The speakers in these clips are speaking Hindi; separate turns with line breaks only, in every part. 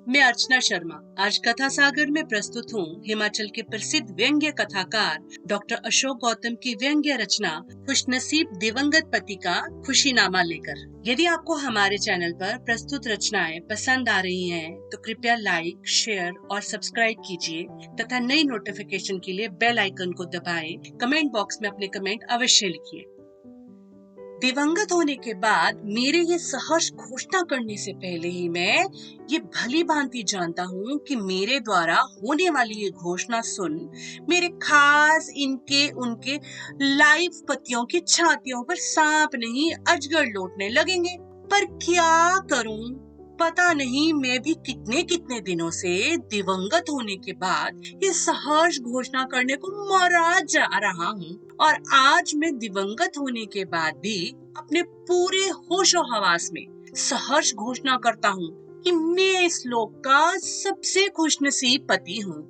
मैं अर्चना शर्मा आज कथा सागर में प्रस्तुत हूँ हिमाचल के प्रसिद्ध व्यंग्य कथाकार डॉक्टर अशोक गौतम की व्यंग्य रचना खुशनसीब दिवंगत पति का खुशीनामा लेकर। यदि आपको हमारे चैनल पर प्रस्तुत रचनाएं पसंद आ रही हैं, तो कृपया लाइक, शेयर और सब्सक्राइब कीजिए तथा नई नोटिफिकेशन के लिए बेल आइकन को दबाएं। कमेंट बॉक्स में अपने कमेंट अवश्य लिखिए। दिवंगत होने के बाद मेरे ये सहर्ष घोषणा करने से पहले ही मैं ये भली भांति जानता हूँ कि मेरे द्वारा होने वाली ये घोषणा सुन मेरे खास इनके उनके लाइव पतियों की छातियों पर सांप नहीं अजगर लौटने लगेंगे। पर क्या करूँ, पता नहीं मैं भी कितने कितने दिनों से दिवंगत होने के बाद ये सहर्ष घोषणा करने को मरा जा रहा हूँ, और आज मैं दिवंगत होने के बाद भी अपने पूरे होशो हवास में सहर्ष घोषणा करता हूँ कि मैं इस लोक का सबसे खुशनसीब पति हूँ।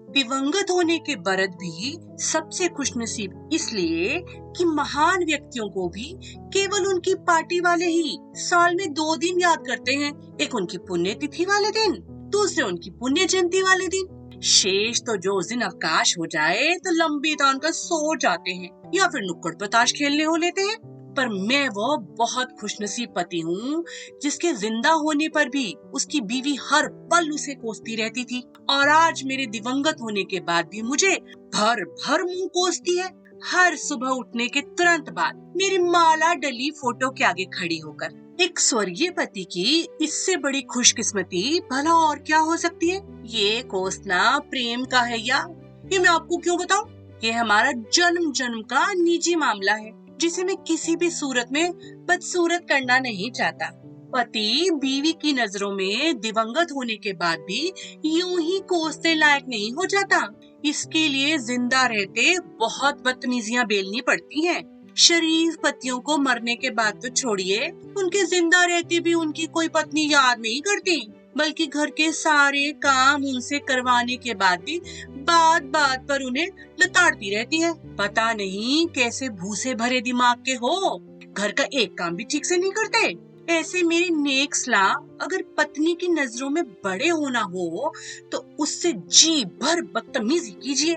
दिवंगत होने के बरद भी सबसे खुशनसीब इसलिए कि महान व्यक्तियों को भी केवल उनकी पार्टी वाले ही साल में 2 दिन याद करते हैं। एक उनकी पुण्यतिथि वाले दिन, दूसरे उनकी पुण्य जयंती वाले दिन। शेष तो जो उस दिन अवकाश हो जाए तो लंबी तान कर सो जाते हैं या फिर नुक्कड़ पर ताश खेलने हो लेते हैं। पर मैं वो बहुत खुशनसीब पति हूँ जिसके जिंदा होने पर भी उसकी बीवी हर पल उसे कोसती रहती थी, और आज मेरे दिवंगत होने के बाद भी मुझे भर भर मुंह कोसती है। हर सुबह उठने के तुरंत बाद मेरी माला डली फोटो के आगे खड़ी होकर। एक स्वर्गीय पति की इससे बड़ी खुशकिस्मती भला और क्या हो सकती है। ये कोसना प्रेम का है या ये मैं आपको क्यों बताऊं? ये हमारा जन्म जन्म का निजी मामला है जिसे मैं किसी भी सूरत में बदसूरत करना नहीं चाहता। पति बीवी की नजरों में दिवंगत होने के बाद भी यूं ही कोसने लायक नहीं हो जाता। इसके लिए जिंदा रहते बहुत बदतमीजियां बेलनी पड़ती हैं। शरीफ पतियों को मरने के बाद तो छोड़िए, उनके जिंदा रहते भी उनकी कोई पत्नी याद नहीं करती, बल्कि घर के सारे काम उनसे करवाने के बाद भी बात बात पर उन्हें लताड़ती रहती है। पता नहीं कैसे भूसे भरे दिमाग के हो, घर का एक काम भी ठीक से नहीं करते। ऐसे मेरी नेक सलाह, अगर पत्नी की नजरों में बड़े होना हो तो उससे जी भर बदतमीजी कीजिए।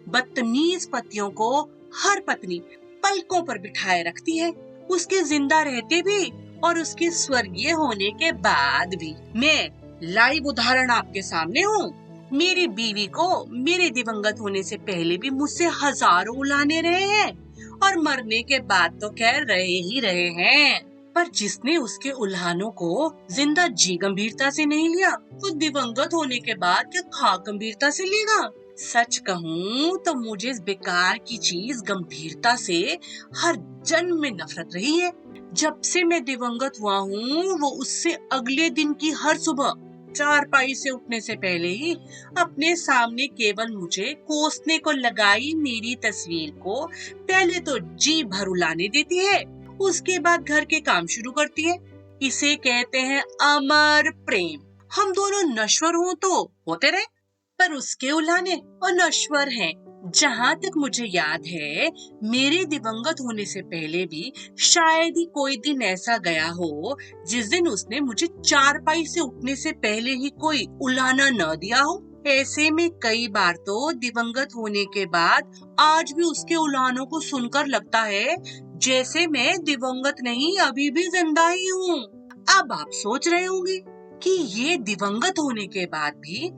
बदतमीज पतियों को हर पत्नी पलकों पर बिठाए रखती है, उसके जिंदा रहते भी और उसके स्वर्गीय होने के बाद भी। मैं लाइव उदाहरण आपके सामने हूँ। मेरी बीवी को मेरे दिवंगत होने से पहले भी मुझसे हजारों उलाने रहे हैं, और मरने के बाद तो खैर रहे ही रहे हैं। पर जिसने उसके उल्हानों को जिंदा जी गंभीरता से नहीं लिया, वो दिवंगत होने के बाद क्या खा गंभीरता से लेगा? सच कहूँ तो मुझे इस बेकार की चीज गंभीरता से हर जन्म में नफरत रही है। जब से मैं दिवंगत हुआ हूँ, वो उससे अगले दिन की हर सुबह चारपाई से उठने से पहले ही अपने सामने केवल मुझे कोसने को लगाई मेरी तस्वीर को पहले तो जी भर उलाने देती है, उसके बाद घर के काम शुरू करती है। इसे कहते हैं अमर प्रेम। हम दोनों नश्वर हो तो होते रहे, पर उसके उलाने अनश्वर हैं। जहाँ तक मुझे याद है, मेरे दिवंगत होने से पहले भी शायद ही कोई दिन ऐसा गया हो जिस दिन उसने मुझे चारपाई से उठने से पहले ही कोई उलाना न दिया हो। ऐसे में कई बार तो दिवंगत होने के बाद आज भी उसके उलानों को सुनकर लगता है जैसे मैं दिवंगत नहीं, अभी भी जिंदा ही हूँ। अब आप सोच रहे होंगे कि ये दिवंगत होने के बाद भी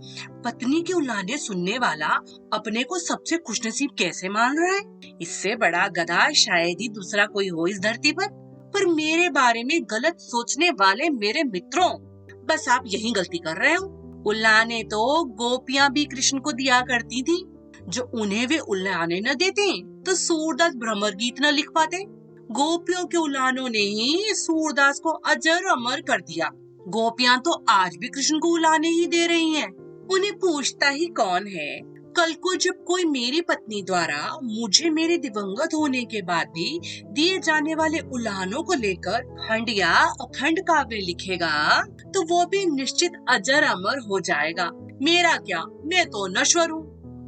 पत्नी के उलाने सुनने वाला अपने को सबसे खुशनसीब कैसे मान रहा है। इससे बड़ा गधा शायद ही दूसरा कोई हो इस धरती पर मेरे बारे में गलत सोचने वाले मेरे मित्रों, बस आप यही गलती कर रहे हो। उलाने तो गोपियां भी कृष्ण को दिया करती थी। जो उन्हें वे उलाने न देते तो सूरदास भ्रमर गीत न लिख पाते। गोपियों के उलानों ने ही सूरदास को अजर अमर कर दिया। गोपियां तो आज भी कृष्ण को उलाने ही दे रही हैं। उन्हें पूछता ही कौन है। कल को जब कोई मेरी पत्नी द्वारा मुझे मेरे दिवंगत होने के बाद भी दिए जाने वाले उलानों को लेकर खंड या अखंड काव्य लिखेगा, तो वो भी निश्चित अजर अमर हो जाएगा। मेरा क्या, मैं तो नश्वर हूँ,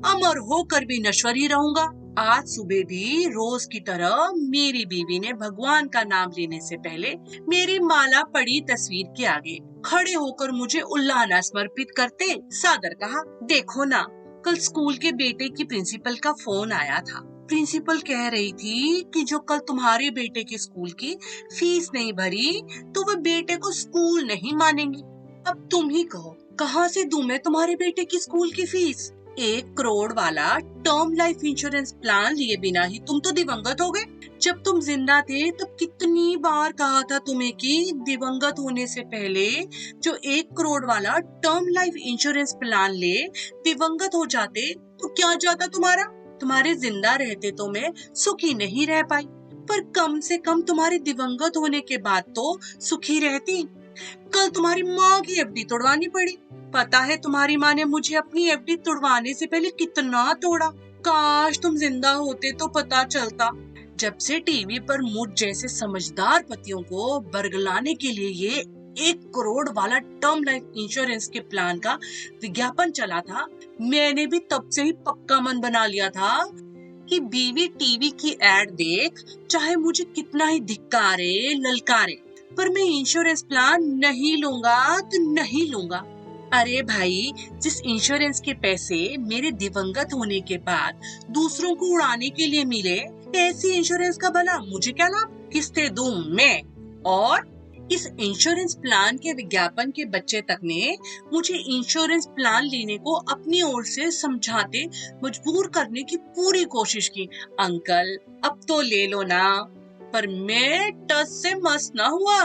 अमर होकर भी नश्वर ही रहूंगा। आज सुबह भी रोज की तरह मेरी बीवी ने भगवान का नाम लेने से पहले मेरी माला पड़ी तस्वीर के आगे खड़े होकर मुझे उल्लाहना समर्पित करते सादर कहा, देखो ना, कल स्कूल के बेटे की प्रिंसिपल का फोन आया था। प्रिंसिपल कह रही थी कि जो कल तुम्हारे बेटे के स्कूल की फीस नहीं भरी तो वह बेटे को स्कूल नहीं मानेंगी। अब तुम ही कहो, कहाँ से दूं मैं तुम्हारे बेटे की स्कूल की फीस? 1 करोड़ वाला टर्म लाइफ इंश्योरेंस प्लान लिए बिना ही तुम तो दिवंगत हो गए। जब तुम जिंदा थे तब कितनी बार कहा था तुम्हें कि दिवंगत होने से पहले जो 1 करोड़ वाला टर्म लाइफ इंश्योरेंस प्लान ले, दिवंगत हो जाते तो क्या जाता तुम्हारा? तुम्हारे जिंदा रहते तो मैं सुखी नहीं रह पाई, पर कम से कम तुम्हारे दिवंगत होने के बाद तो सुखी रहती। कल तुम्हारी माँ की एफडी तोड़वानी पड़ी। पता है तुम्हारी माँ ने मुझे अपनी एफडी तोड़वाने से पहले कितना तोड़ा। काश तुम जिंदा होते तो पता चलता। जब से टीवी पर मुझ जैसे समझदार पतियों को बरगलाने के लिए ये 1 करोड़ वाला टर्म लाइफ इंश्योरेंस के प्लान का विज्ञापन चला था, मैंने भी तब से ही पक्का मन बना लिया था कि बीवी टीवी की एड देख चाहे मुझे कितना ही धिक्कारे ललकारे, पर मैं इंश्योरेंस प्लान नहीं लूंगा तो नहीं लूंगा। अरे भाई, जिस इंश्योरेंस के पैसे मेरे दिवंगत होने के बाद दूसरों को उड़ाने के लिए मिले, ऐसी इंश्योरेंस का भला मुझे क्या लाभ? किस्तें दूं मैं? और इस इंश्योरेंस प्लान के विज्ञापन के बच्चे तक ने मुझे इंश्योरेंस प्लान लेने को अपनी ओर से समझाते मजबूर करने की पूरी कोशिश की। अंकल, अब तो ले लो ना। पर मैं टस से मस ना हुआ।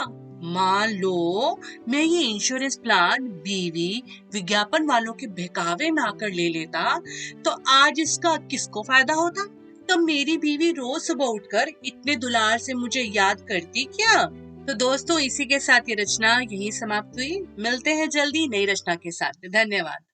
मान लो मैं ये इंश्योरेंस प्लान बीवी विज्ञापन वालों के बहकावे में आकर ले लेता तो आज इसका किसको फायदा होता? तब मेरी बीवी रोज सुबह उठकर इतने दुलार से मुझे याद करती क्या? तो दोस्तों, इसी के साथ ये रचना यहीं समाप्त हुई। मिलते हैं जल्दी नई रचना के साथ। धन्यवाद।